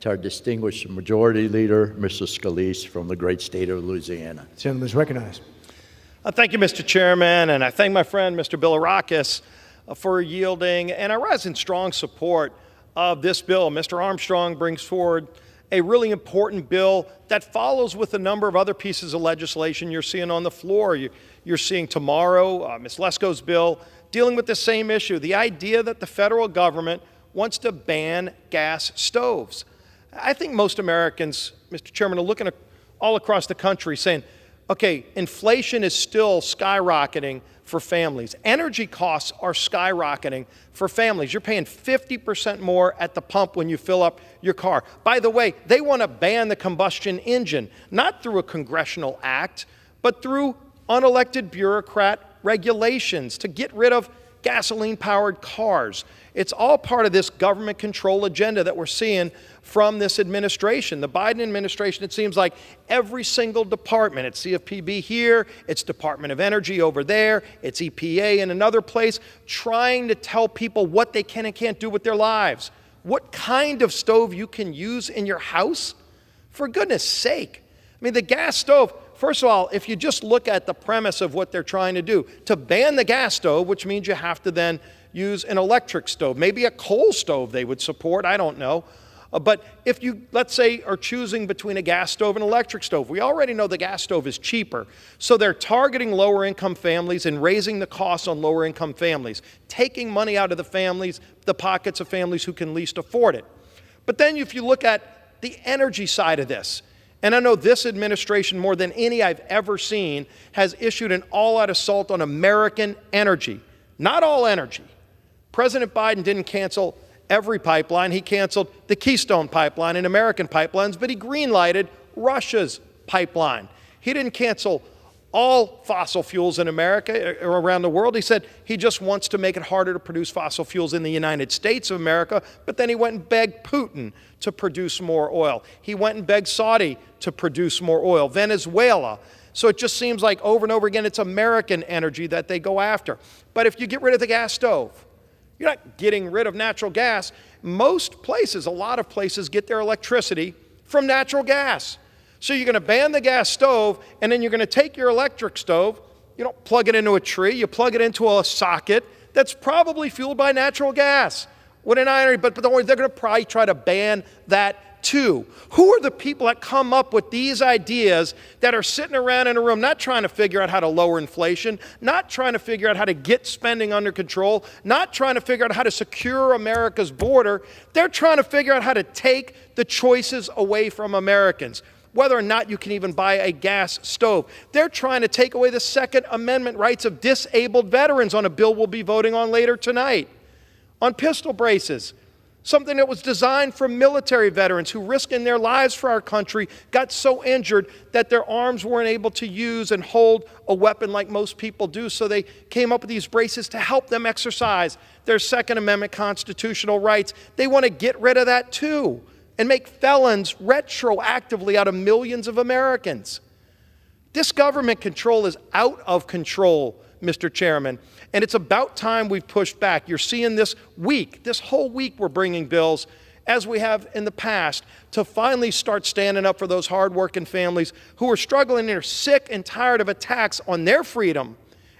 to our distinguished Majority Leader, Mr. Scalise, from the great state of Louisiana. The gentleman is recognized. Thank you, Mr. Chairman, and I thank my friend, Mr. Bilirakis, for yielding, and I rise in strong support of this bill. Mr. Armstrong brings forward a really important bill that follows with a number of other pieces of legislation you're seeing on the floor. You're seeing tomorrow Ms. Lesko's bill dealing with the same issue, the idea that the federal government wants to ban gas stoves. I think most Americans, Mr. Chairman, are looking all across the country saying, okay, inflation is still skyrocketing for families. Energy costs are skyrocketing for families. You're paying 50% more at the pump when you fill up your car. By the way, they want to ban the combustion engine, not through a congressional act, but through unelected bureaucrat regulations to get rid of gasoline-powered cars. It's all part of this government control agenda that we're seeing from this administration. The Biden administration, it seems like every single department, it's CFPB here, it's Department of Energy over there, it's EPA in another place, trying to tell people what they can and can't do with their lives. What kind of stove you can use in your house? For goodness sake. I mean, the gas stove, first of all, if you just look at the premise of what they're trying to do, to ban the gas stove, which means you have to then use an electric stove, maybe a coal stove they would support, I don't know. But if you, let's say, are choosing between a gas stove and an electric stove, we already know the gas stove is cheaper. So they're targeting lower income families and raising the costs on lower income families, taking money out of the pockets of families who can least afford it. But then if you look at the energy side of this, and I know this administration, more than any I've ever seen, has issued an all-out assault on American energy. Not all energy. President Biden didn't cancel every pipeline. He canceled the Keystone pipeline and American pipelines, but he green-lighted Russia's pipeline. He didn't cancel all fossil fuels in America or around the world. He said he just wants to make it harder to produce fossil fuels in the United States of America, but then he went and begged Putin to produce more oil. He went and begged Saudi to produce more oil, Venezuela. So it just seems like over and over again, it's American energy that they go after. But if you get rid of the gas stove, you're not getting rid of natural gas. Most places, a lot of places, get their electricity from natural gas. So you're going to ban the gas stove, and then you're going to take your electric stove, you don't plug it into a tree, you plug it into a socket that's probably fueled by natural gas. What an irony, but don't worry, they're going to probably try to ban that too. Who are the people that come up with these ideas that are sitting around in a room not trying to figure out how to lower inflation, not trying to figure out how to get spending under control, not trying to figure out how to secure America's border? They're trying to figure out how to take the choices away from Americans, whether or not you can even buy a gas stove. They're trying to take away the Second Amendment rights of disabled veterans on a bill we'll be voting on later tonight. On pistol braces, something that was designed for military veterans who, risking their lives for our country, got so injured that their arms weren't able to use and hold a weapon like most people do. So they came up with these braces to help them exercise their Second Amendment constitutional rights. They want to get rid of that too and make felons retroactively out of millions of Americans. This government control is out of control, Mr. Chairman, and it's about time we've pushed back. You're seeing this whole week we're bringing bills, as we have in the past, to finally start standing up for those hardworking families who are struggling and are sick and tired of attacks on their freedom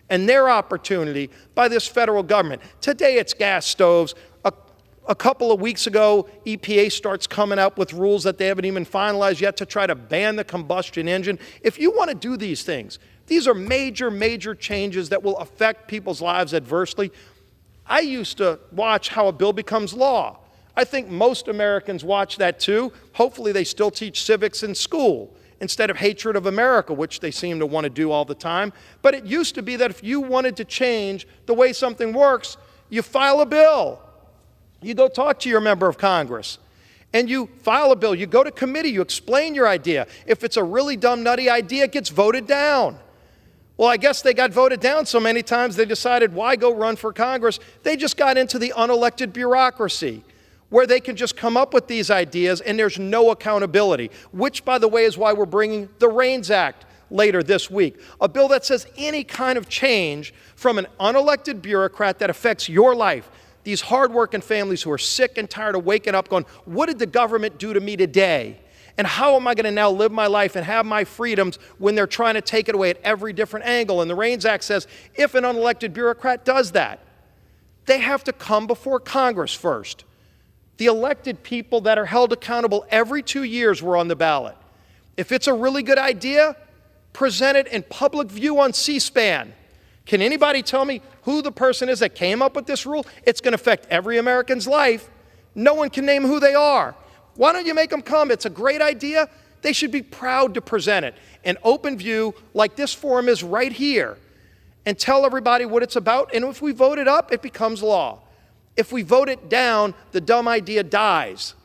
and their opportunity by this federal government. Today it's gas stoves. A couple of weeks ago, EPA starts coming up with rules that they haven't even finalized yet to try to ban the combustion engine. If you want to do these things, these are major, major changes that will affect people's lives adversely. I used to watch how a bill becomes law. I think most Americans watch that too. Hopefully they still teach civics in school instead of hatred of America, which they seem to want to do all the time. But it used to be that if you wanted to change the way something works, you file a bill. You go talk to your member of Congress, and you file a bill. You go to committee. You explain your idea. If it's a really dumb, nutty idea, it gets voted down. Well, I guess they got voted down so many times they decided, why go run for Congress? They just got into the unelected bureaucracy where they can just come up with these ideas and there's no accountability, which, by the way, is why we're bringing the REINS Act later this week, a bill that says any kind of change from an unelected bureaucrat that affects your life, these hardworking families who are sick and tired of waking up going, what did the government do to me today? And how am I going to now live my life and have my freedoms when they're trying to take it away at every different angle? And the REINS Act says if an unelected bureaucrat does that, they have to come before Congress first. The elected people that are held accountable every 2 years were on the ballot. If it's a really good idea, present it in public view on C-SPAN. Can anybody tell me who the person is that came up with this rule? It's going to affect every American's life. No one can name who they are. Why don't you make them come? It's a great idea. They should be proud to present it in open view like this forum is right here and tell everybody what it's about. And if we vote it up, it becomes law. If we vote it down, the dumb idea dies.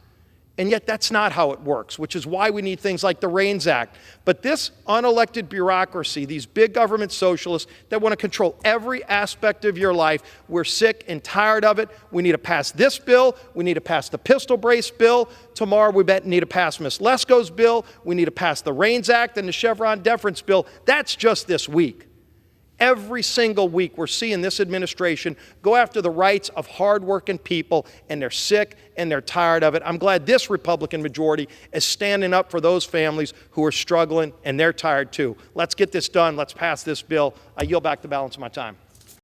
And yet that's not how it works, which is why we need things like the REINS Act. But this unelected bureaucracy, these big government socialists that want to control every aspect of your life, we're sick and tired of it. We need to pass this bill. We need to pass the pistol brace bill. Tomorrow we need to pass Ms. Lesko's bill. We need to pass the REINS Act and the Chevron deference bill. That's just this week. Every single week we're seeing this administration go after the rights of hardworking people, and they're sick and they're tired of it. I'm glad this Republican majority is standing up for those families who are struggling, and they're tired too. Let's get this done. Let's pass this bill. I yield back the balance of my time.